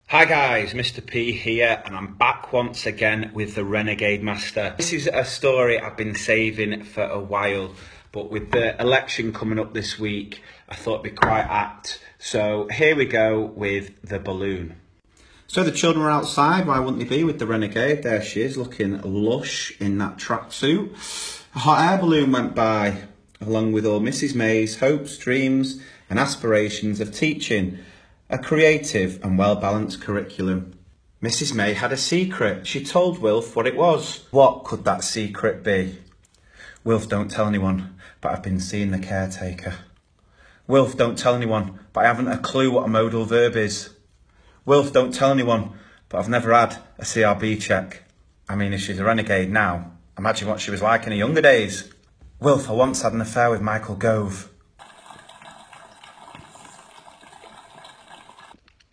Hi guys, Mr. P here, and I'm back once again with the Renegade Master. This is a story I've been saving for a while, but with the election coming up this week, I thought it'd be quite apt. So here we go with the balloon. So the children were outside, why wouldn't they be, with the Renegade? There she is, looking lush in that tracksuit. A hot air balloon went by, along with all Mrs. May's hopes, dreams and aspirations of teaching a creative and well-balanced curriculum. Mrs. May had a secret. She told Wilf what it was. What could that secret be? Wilf, don't tell anyone, but I've been seeing the caretaker. Wilf, don't tell anyone, but I haven't a clue what a modal verb is. Wilf, don't tell anyone, but I've never had a CRB check. I mean, if she's a renegade now, imagine what she was like in her younger days. Wilf, I once had an affair with Michael Gove.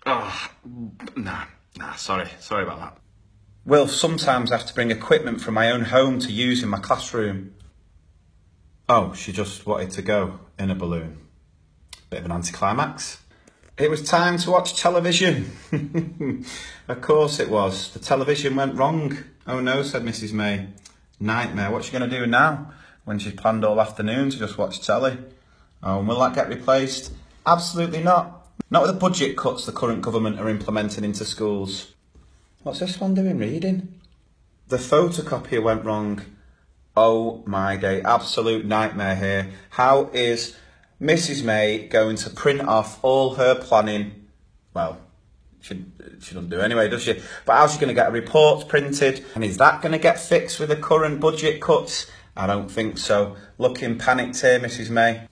Oh, sorry about that. Wilf, sometimes I have to bring equipment from my own home to use in my classroom. Oh, she just wanted to go in a balloon. Bit of an anticlimax. It was time to watch television. Of course it was. The television went wrong. Oh no, said Mrs. May. Nightmare. What's she going to do now when she's planned all afternoon to just watch telly? Oh, and will that get replaced? Absolutely not. Not with the budget cuts the current government are implementing into schools. What's this one doing, reading? The photocopier went wrong. Oh my day, absolute nightmare here. How is Mrs. May going to print off all her planning? Well, she doesn't do anyway, does she? But how's she going to get her reports printed? And is that going to get fixed with the current budget cuts? I don't think so. Looking panicked here, Mrs. May.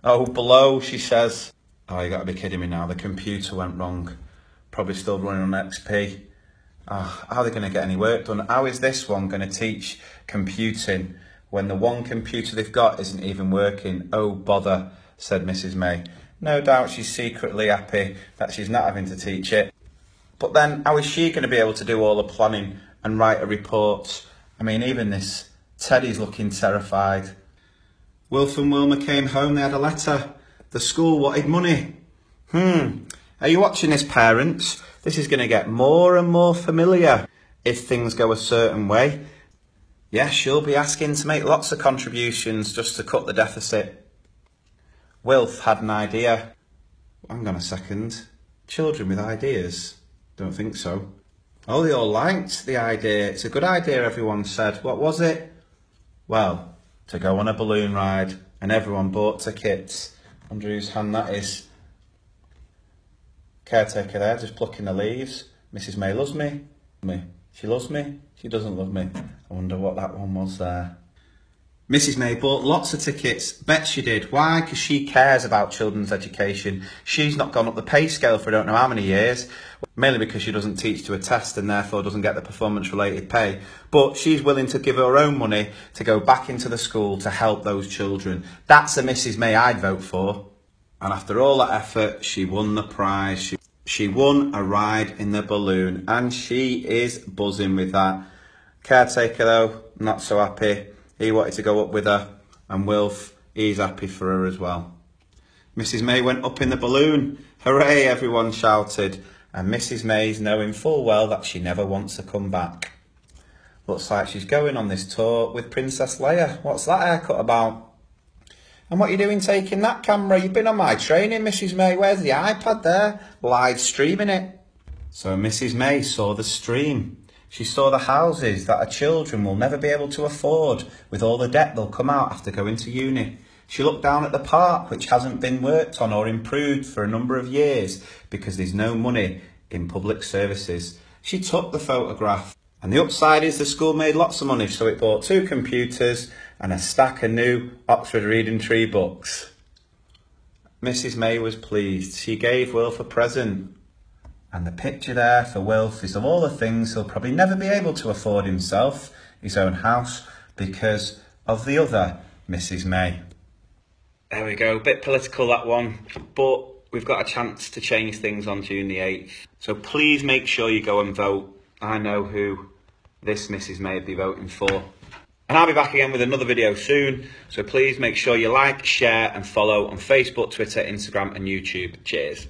Oh, below, she says. Oh, you got to be kidding me now. The computer went wrong. Probably still running on XP. Oh, how are they going to get any work done? How is this one going to teach computing when the one computer they've got isn't even working? Oh, bother, said Mrs. May. No doubt she's secretly happy that she's not having to teach it. But then, how is she going to be able to do all the planning and write a report? I mean, even this Teddy's looking terrified. Wilf and Wilma came home. They had a letter. The school wanted money. Are you watching this, parents? This is going to get more and more familiar if things go a certain way. Yes, you'll be asking to make lots of contributions just to cut the deficit. Wilf had an idea. Hang on a second. Children with ideas? Don't think so. Oh, they all liked the idea. It's a good idea, everyone said. What was it? Well, to go on a balloon ride, and everyone bought tickets. Wonder whose hand that is. Caretaker there, just plucking the leaves. Mrs. May loves me. She loves me. She doesn't love me. I wonder what that one was there. Mrs. May bought lots of tickets. Bet she did. Why? Because she cares about children's education. She's not gone up the pay scale for I don't know how many years. Mainly because she doesn't teach to a test and therefore doesn't get the performance-related pay. But she's willing to give her own money to go back into the school to help those children. That's a Mrs. May I'd vote for. And after all that effort, she won the prize. She won a ride in the balloon. And she is buzzing with that. Caretaker, though, not so happy. He wanted to go up with her. And Wilf, he's happy for her as well. Mrs. May went up in the balloon. Hooray, everyone shouted. And Mrs. May's knowing full well that she never wants to come back. Looks like she's going on this tour with Princess Leia. What's that haircut about? And what are you doing taking that camera? You've been on my training, Mrs. May. Where's the iPad there? Live streaming it. So Mrs. May saw the stream. She saw the houses that her children will never be able to afford with all the debt they'll come out after going to uni. She looked down at the park, which hasn't been worked on or improved for a number of years because there's no money in public services. She took the photograph. And the upside is the school made lots of money, so it bought 2 computers and a stack of new Oxford Reading Tree books. Mrs. May was pleased. She gave Wilf a present. And the picture there for Wilf is of all the things he'll probably never be able to afford himself, his own house, because of the other Mrs. May. There we go, bit political that one, but we've got a chance to change things on June the 8th. So please make sure you go and vote. I know who this Mrs. May would be voting for. And I'll be back again with another video soon. So please make sure you like, share and follow on Facebook, Twitter, Instagram and YouTube. Cheers.